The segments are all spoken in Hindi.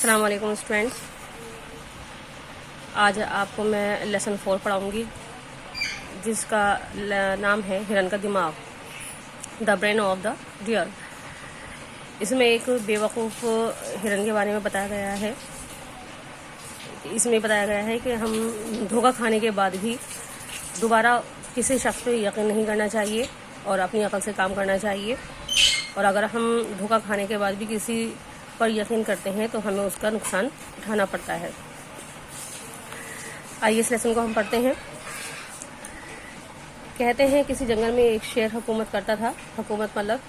अस्सलाम वालेकुम स्टूडेंट्स। आज आपको मैं लेसन 4 पढ़ाऊँगी जिसका नाम है हिरन का दिमाग, the brain of the deer. इसमें एक बेवकूफ़ हिरन के बारे में बताया गया है। इसमें बताया गया है कि हम धोखा खाने के बाद भी दोबारा किसी शख्स पे यकीन नहीं करना चाहिए और अपनी अकल से काम करना चाहिए। और अगर हम धोखा खाने के बाद भी किसी पर यकीन करते हैं तो हमें उसका नुकसान उठाना पड़ता है। आइए इस लेसन को हम पढ़ते हैं। कहते हैं किसी जंगल में एक शेर हुकूमत करता था। हुकूमत मतलब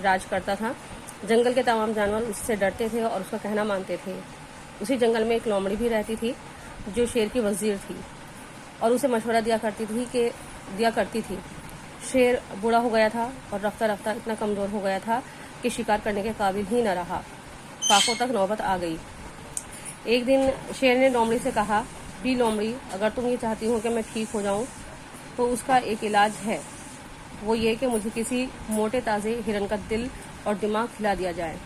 राज करता था। जंगल के तमाम जानवर उससे डरते थे और उसका कहना मानते थे। उसी जंगल में एक लोमड़ी भी रहती थी जो शेर की वजीर थी और उसे मशवरा दिया करती थी। शेर बूढ़ा हो गया था और रफ्ता रफ्ता इतना कमज़ोर हो गया था कि शिकार करने के काबिल ही न रहा। फाकों तक नौबत आ गई। एक दिन शेर ने लोमड़ी से कहा, भी लोमड़ी, अगर तुम ये चाहती हो कि मैं ठीक हो जाऊं तो उसका एक इलाज है। वो ये कि मुझे किसी मोटे ताज़े हिरन का दिल और दिमाग खिला दिया जाए।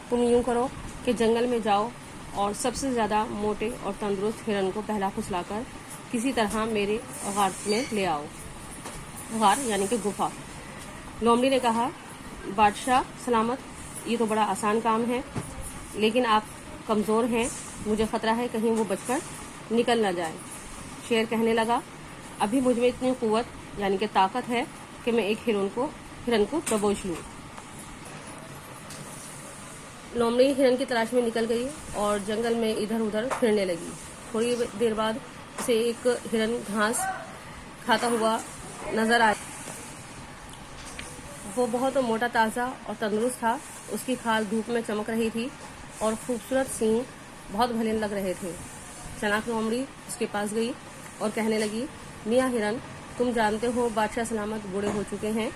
तुम यूं करो कि जंगल में जाओ और सबसे ज़्यादा मोटे और तंदुरुस्त हिरन को पहला फुसलाकर किसी तरह मेरे गार में ले आओ। गार यानी कि गुफा। लोमड़ी ने कहा, बादशाह सलामत, ये तो बड़ा आसान काम है, लेकिन आप कमज़ोर हैं, मुझे ख़तरा है कहीं वो बचकर निकल ना जाए। शेर कहने लगा, अभी मुझ में इतनी क़ुव्वत यानी कि ताकत है कि मैं एक हिरन को दबोच लूँ। लोमड़ी हिरन की तलाश में निकल गई और जंगल में इधर उधर फिरने लगी। थोड़ी देर बाद उसे एक हिरन घास खाता हुआ नजर आया। वो बहुत मोटा ताज़ा और तंदुरुस्त था। उसकी खाल धूप में चमक रही थी और खूबसूरत सींग बहुत भले लग रहे थे। चनाक लोमड़ी उसके पास गई और कहने लगी, मियाँ हिरन, तुम जानते हो बादशाह सलामत बूढ़े हो चुके हैं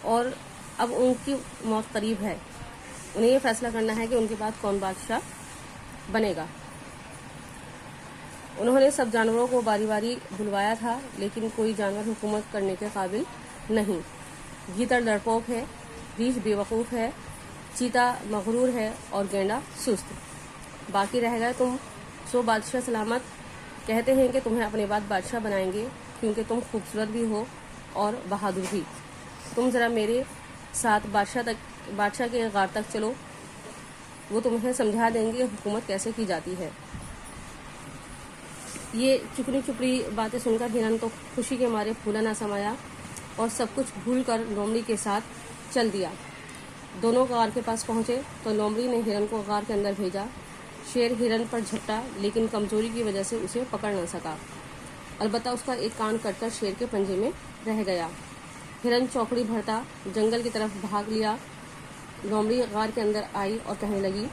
और अब उनकी मौत करीब है। उन्हें ये फैसला करना है कि उनके बाद कौन बादशाह बनेगा। उन्होंने सब जानवरों को बारी बारी बुलवाया था, लेकिन कोई जानवर हुकूमत करने के काबिल नहीं। गीदड़ डरपोक है, रीछ बेवकूफ़ है, चीता मगरूर है और गेंडा सुस्त। बाकी रह गए तुम। सो बादशाह सलामत कहते हैं कि तुम्हें अपने बाद बादशाह बनाएंगे क्योंकि तुम खूबसूरत भी हो और बहादुर भी। तुम ज़रा मेरे साथ बादशाह के गार तक चलो, वो तुम्हें समझा देंगे हुकूमत कैसे की जाती है। ये चुपड़ी चुपड़ी बातें सुनकर हिरन तो खुशी के मारे फूला ना समाया और सब कुछ भूल कर लोमड़ी के साथ चल दिया। दोनों गार के पास पहुंचे तो लोमड़ी ने हिरन को गार के अंदर भेजा। शेर हिरन पर झपटा, लेकिन कमजोरी की वजह से उसे पकड़ न सका। अलबत्ता उसका एक कान कटकर शेर के पंजे में रह गया। हिरन चौकड़ी भरता जंगल की तरफ भाग लिया। लोमड़ी गार के अंदर आई और कहने लगी,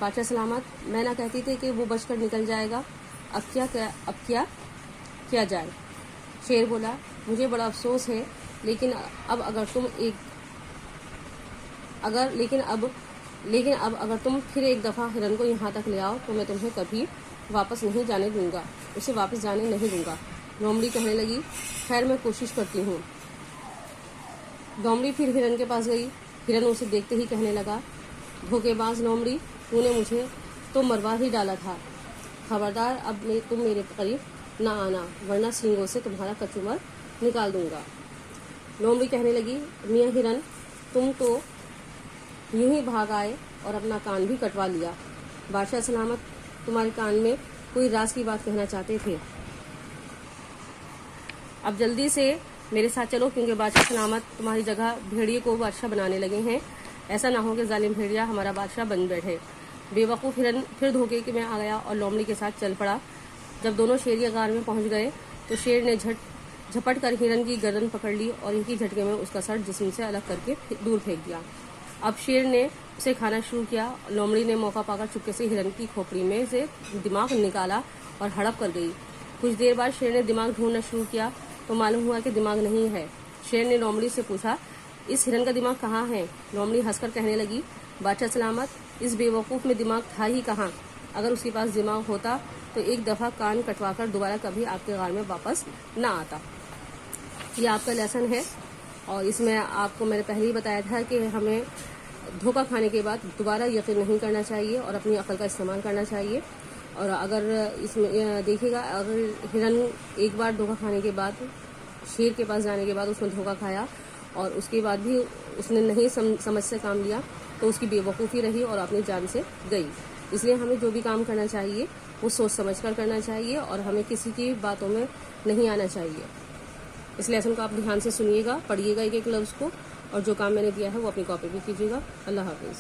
बादशाह सलामत, मैं ना कहती थी कि वो बचकर निकल जाएगा। अब क्या किया जाए। शेर बोला, मुझे बड़ा अफसोस है, लेकिन अब अगर तुम फिर एक दफ़ा हिरन को यहाँ तक ले आओ तो मैं तुम्हें कभी वापस उसे वापस जाने नहीं दूंगा। लोमड़ी कहने लगी, खैर मैं कोशिश करती हूँ। लोमड़ी फिर हिरन के पास गई। हिरन उसे देखते ही कहने लगा, धोखेबाज लोमड़ी, तूने मुझे तो मरवा ही डाला था। खबरदार, अब तुम मेरे करीब ना आना, वरना सींगों से तुम्हारा कचूमर निकाल दूंगा। लोमड़ी कहने लगी, मियाँ हिरन, तुम तो यूं ही भाग आए और अपना कान भी कटवा लिया। बादशाह सलामत तुम्हारे कान में कोई राज की बात कहना चाहते थे। अब जल्दी से मेरे साथ चलो, क्योंकि बादशाह सलामत तुम्हारी जगह भेड़िए को बादशाह बनाने लगे हैं। ऐसा ना हो कि जालिम भेड़िया हमारा बादशाह बन बैठे। बेवकूफ़ हिरन फिर धोखे में आ गया और लोमड़ी के साथ चल पड़ा। जब दोनों शेरिया गार में पहुंच गए तो शेर ने झपट कर हिरन की गर्दन पकड़ ली और एक ही झटके में उसका सर जिस्म से अलग करके दूर फेंक दिया। अब शेर ने उसे खाना शुरू किया। लोमड़ी ने मौका पाकर चुपके से हिरन की खोपड़ी में से दिमाग निकाला और हड़प कर गई। कुछ देर बाद शेर ने दिमाग ढूंढना शुरू किया तो मालूम हुआ कि दिमाग नहीं है। शेर ने लोमड़ी से पूछा, इस हिरन का दिमाग कहाँ है? लोमड़ी हंसकर कहने लगी, बादशाह सलामत, इस बेवकूफ़ में दिमाग था ही कहाँ। अगर उसके पास दिमाग होता तो एक दफ़ा कान कटवाकर दोबारा कभी आपके गार में वापस ना आता। ये आपका लेसन है और इसमें आपको मैंने पहले ही बताया था कि हमें धोखा खाने के बाद दोबारा यकीन नहीं करना चाहिए और अपनी अकल का इस्तेमाल करना चाहिए। और अगर इसमें देखिएगा, अगर हिरन एक बार धोखा खाने के बाद, शेर के पास जाने के बाद उसने धोखा खाया और उसके बाद भी उसने नहीं समझ से काम लिया, तो उसकी बेवकूफ़ी रही और अपनी जान से गई। इसलिए हमें जो भी काम करना चाहिए वो सोच समझ कर करना चाहिए और हमें किसी की बातों में नहीं आना चाहिए। इस लेसन को आप ध्यान से सुनिएगा, पढ़िएगा एक एक लफ्ज़ को, और जो काम मैंने दिया है वो अपनी कॉपी भी कीजिएगा। अल्लाह हाफिज़।